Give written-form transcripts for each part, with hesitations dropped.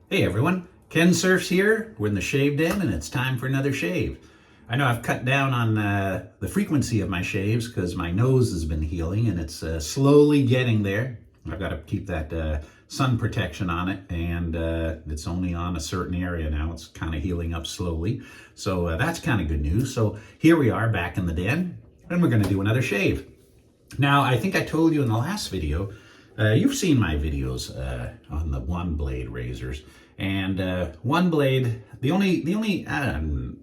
Hey everyone, Kensurfs here. We're in the shave den and it's time for another shave. I know I've cut down on the frequency of my shaves because my nose has been healing and it's slowly getting there. I've got to keep that sun protection on it, and it's only on a certain area now. It's kind of healing up slowly. So that's kind of good news. So here we are back in the den and we're going to do another shave. Now, I think I told you in the last video, you've seen my videos on the OneBlade razors, and OneBlade, the only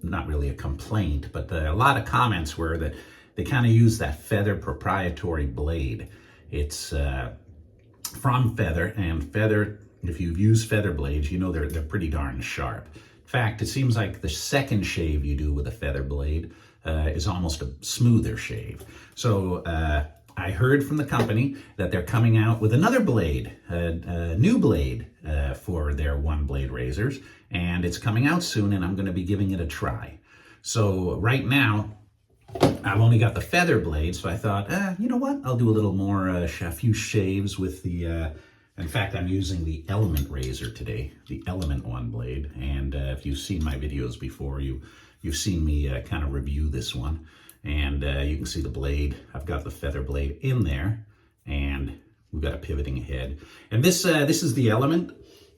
not really a complaint, but a lot of comments were that they kind of use that Feather proprietary blade. It's from Feather, and Feather, if you've used Feather blades, you know they're pretty darn sharp. In fact, it seems like the second shave you do with a Feather blade is almost a smoother shave. So I heard from the company that they're coming out with another blade, a new blade for their OneBlade razors, and it's coming out soon, and I'm going to be giving it a try. So right now, I've only got the Feather blade, so I thought, you know what? I'll do a little more, a few shaves with the, in fact, I'm using the Element razor today, the Element OneBlade, and if you've seen my videos before, you've seen me kind of review this one. And you can see the blade. I've got the Feather blade in there, and we've got a pivoting head. And this is the Element,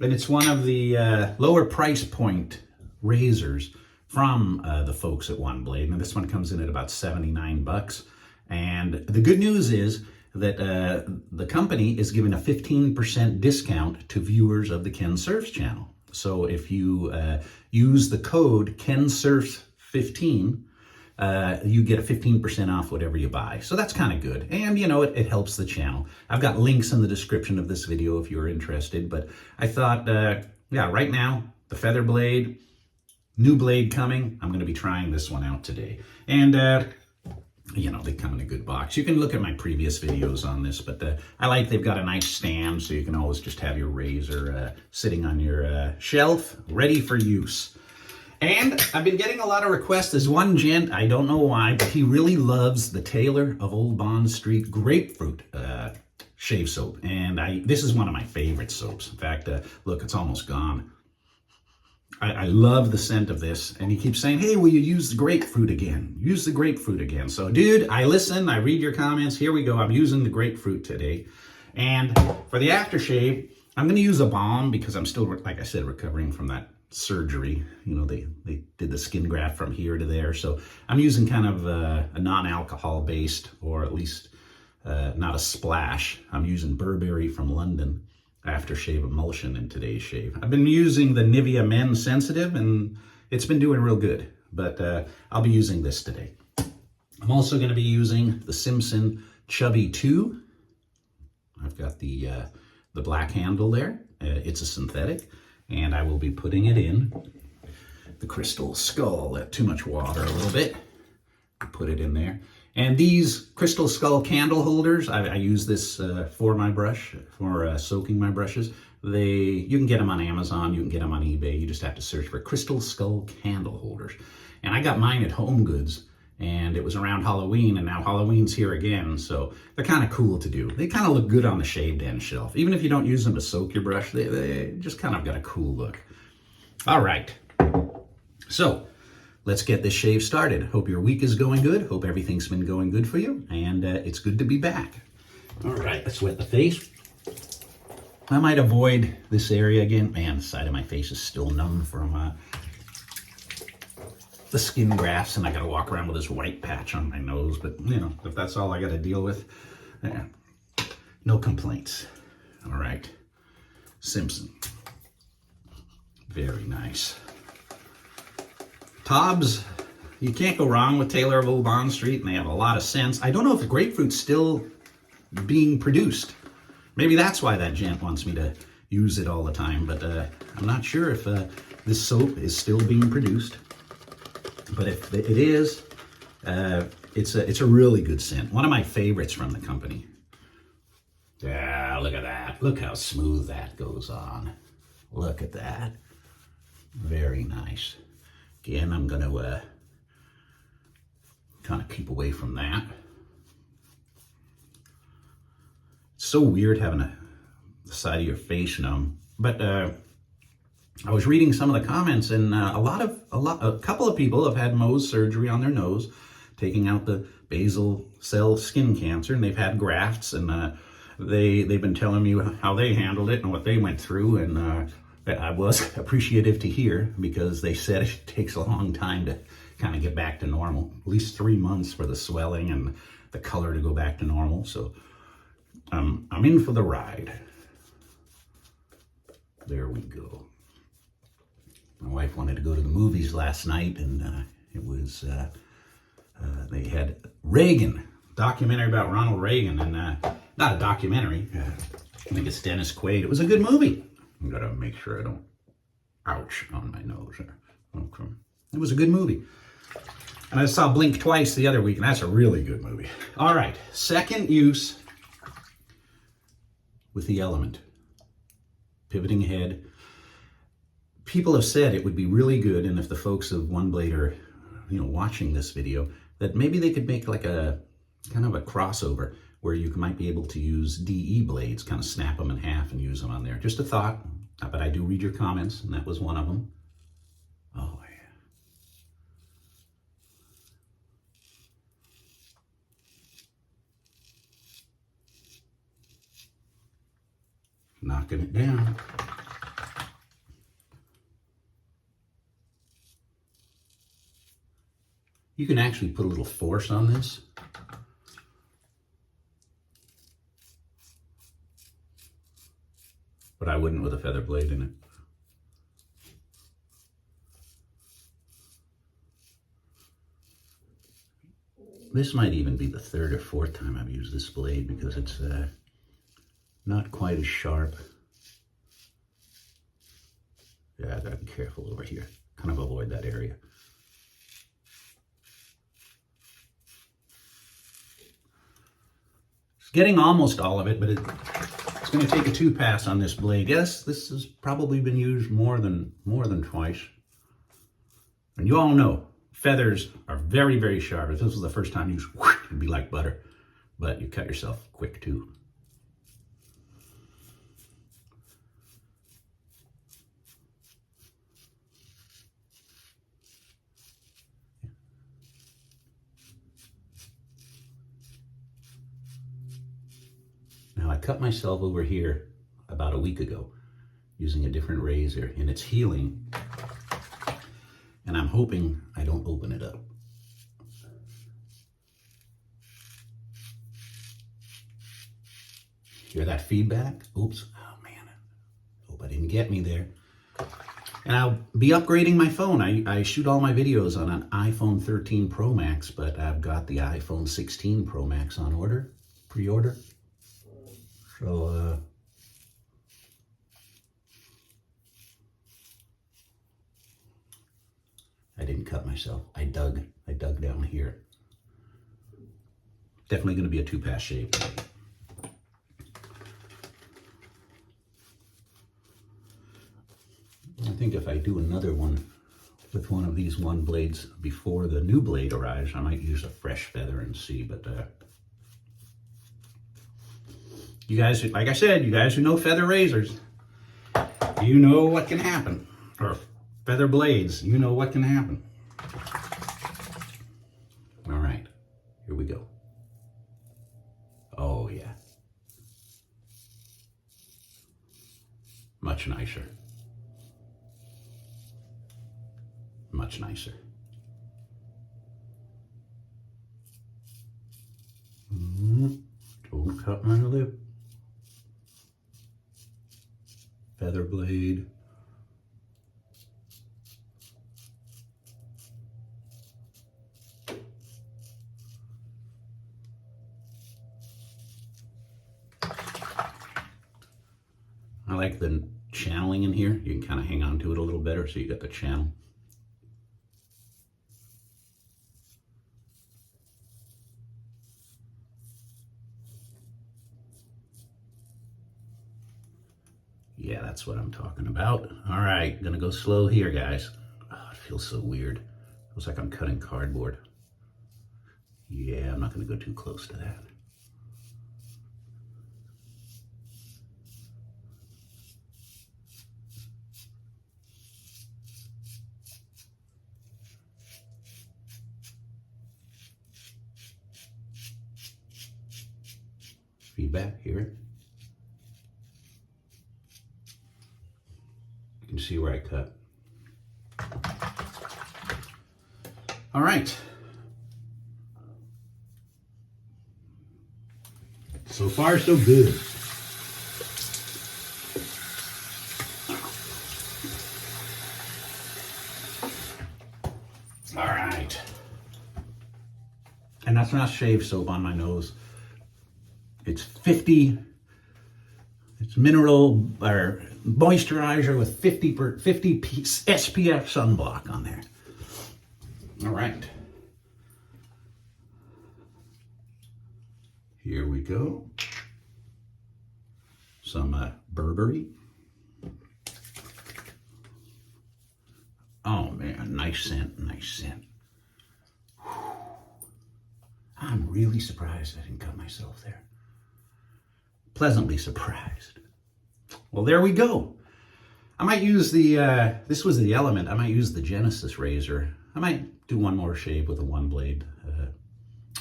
and it's one of the lower price point razors from the folks at OneBlade. And this one comes in at about 79 bucks. And the good news is that the company is giving a 15% discount to viewers of the Kensurfs channel. So if you use the code KenSurfs15, you get a 15% off whatever you buy. So that's kind of good. And, you know, it helps the channel. I've got links in the description of this video if you're interested. But I thought, yeah, right now, the Feather blade, new blade coming. I'm going to be trying this one out today. And, you know, they come in a good box. You can look at my previous videos on this, but I like they've got a nice stand, so you can always just have your razor sitting on your shelf, ready for use. And I've been getting a lot of requests. There's one gent, I don't know why, but he really loves the Taylor of Old Bond Street Grapefruit shave soap. And this is one of my favorite soaps. In fact, look, it's almost gone. I love the scent of this. And he keeps saying, hey, will you use the grapefruit again? Use the grapefruit again. So, dude, I listen, I read your comments. Here we go. I'm using the grapefruit today. And for the aftershave, I'm going to use a balm because I'm still, like I said, recovering from that surgery. You know, they did the skin graft from here to there. So I'm using kind of a non-alcohol based, or at least not a splash. I'm using Burberry from London Aftershave emulsion in today's shave. I've been using the Nivea Men Sensitive, and it's been doing real good. But I'll be using this today. I'm also going to be using the Simpson Chubby 2. I've got the black handle there. It's a synthetic. And I will be putting it in the crystal skull. Too much water a little bit. Put it in there. And these crystal skull candle holders, I use this for my brush, for soaking my brushes. You can get them on Amazon, you can get them on eBay. You just have to search for crystal skull candle holders. And I got mine at Home Goods, and it was around Halloween, and now Halloween's here again, so they're kind of cool to do. They kind of look good on the shaved end shelf. Even if you don't use them to soak your brush, they just kind of got a cool look. All right, so let's get this shave started. Hope your week is going good. Hope everything's been going good for you, and it's good to be back. All right, let's wet the face. I might avoid this area again. Man, the side of my face is still numb from the skin grafts, and I gotta walk around with this white patch on my nose, but you know, if that's all I gotta deal with, no complaints. All right, Simpson, very nice. TOBs, you can't go wrong with Taylor of Old Bond Street, and they have a lot of scents. I don't know if the grapefruit's still being produced. Maybe that's why that gent wants me to use it all the time, but I'm not sure if this soap is still being produced. But if it is, it's a really good scent. One of my favorites from the company. Yeah, look at that. Look how smooth that goes on. Look at that. Very nice. Again, I'm going to kind of keep away from that. It's so weird having the side of your face numb. But I was reading some of the comments, and a couple of people have had Mohs surgery on their nose, taking out the basal cell skin cancer, and they've had grafts, and they've been telling me how they handled it and what they went through, and I was appreciative to hear, because they said it takes a long time to kind of get back to normal, at least 3 months for the swelling and the color to go back to normal. So I'm in for the ride. There we go. My wife wanted to go to the movies last night, and it was, they had Reagan, documentary about Ronald Reagan, and not a documentary, I think it's Dennis Quaid. It was a good movie. I gotta make sure I don't ouch on my nose there. Okay. It was a good movie. And I saw Blink Twice the other week, and that's a really good movie. All right, second use with the Element. Pivoting ahead. People have said it would be really good, and if the folks of OneBlade are, watching this video, that maybe they could make like a kind of a crossover where you might be able to use DE blades, kind of snap them in half and use them on there. Just a thought, but I do read your comments, and that was one of them. Oh, yeah. Knocking it down. You can actually put a little force on this. But I wouldn't with a feather blade in it. This might even be the third or fourth time I've used this blade, because it's not quite as sharp. Yeah, I gotta be careful over here. Kind of avoid that area. It's getting almost all of it, but it's going to take a 2-pass on this blade. Yes, this has probably been used more than twice. And you all know, feathers are very, very sharp. If this was the first time you used, it'd be like butter. But you cut yourself quick too. Now, I cut myself over here about a week ago using a different razor, and it's healing. And I'm hoping I don't open it up. Hear that feedback? Oops. Oh, man. Hope I didn't get me there. And I'll be upgrading my phone. I shoot all my videos on an iPhone 13 Pro Max, but I've got the iPhone 16 Pro Max on order, pre-order. So, I didn't cut myself. I dug down here. Definitely going to be a 2-pass shave. I think if I do another one with one of these OneBlades before the new blade arrives, I might use a fresh feather and see, but you guys, like I said, you guys who know feather razors, you know what can happen. Or feather blades, you know what can happen. All right, here we go. Oh, yeah. Much nicer. Much nicer. Don't cut my lip. Feather blade. I like the channeling in here. You can kind of hang on to it a little better so you get the channel. Yeah, that's what I'm talking about. All right, gonna go slow here, guys. Oh, it feels so weird. Feels like I'm cutting cardboard. Yeah, I'm not gonna go too close to that. feedback here. You can see where I cut. All right. So far, so good. All right. And that's not shave soap on my nose. It's 50, it's mineral or moisturizer with 50 SPF sunblock on there. All right. Here we go. Some Burberry. Oh man, nice scent, nice scent. Whew. I'm really surprised I didn't cut myself there. Pleasantly surprised. Well, there we go. I might use the, this was the Element. I might use the Genesis razor. I might do one more shave with a OneBlade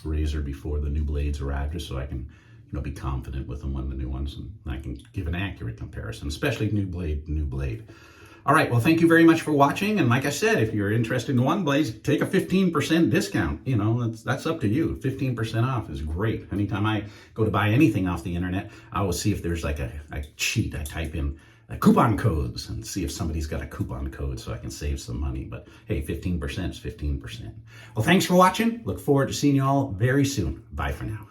razor before the new blades arrive, just so I can, you know, be confident with them when the new ones, and I can give an accurate comparison, especially new blade. All right, well, thank you very much for watching. And like I said, if you're interested in OneBlades, take a 15% discount. You know, that's up to you. 15% off is great. Anytime I go to buy anything off the internet, I always see if there's like a cheat. I type in coupon codes and see if somebody's got a coupon code so I can save some money. But hey, 15% is 15%. Well, thanks for watching. Look forward to seeing you all very soon. Bye for now.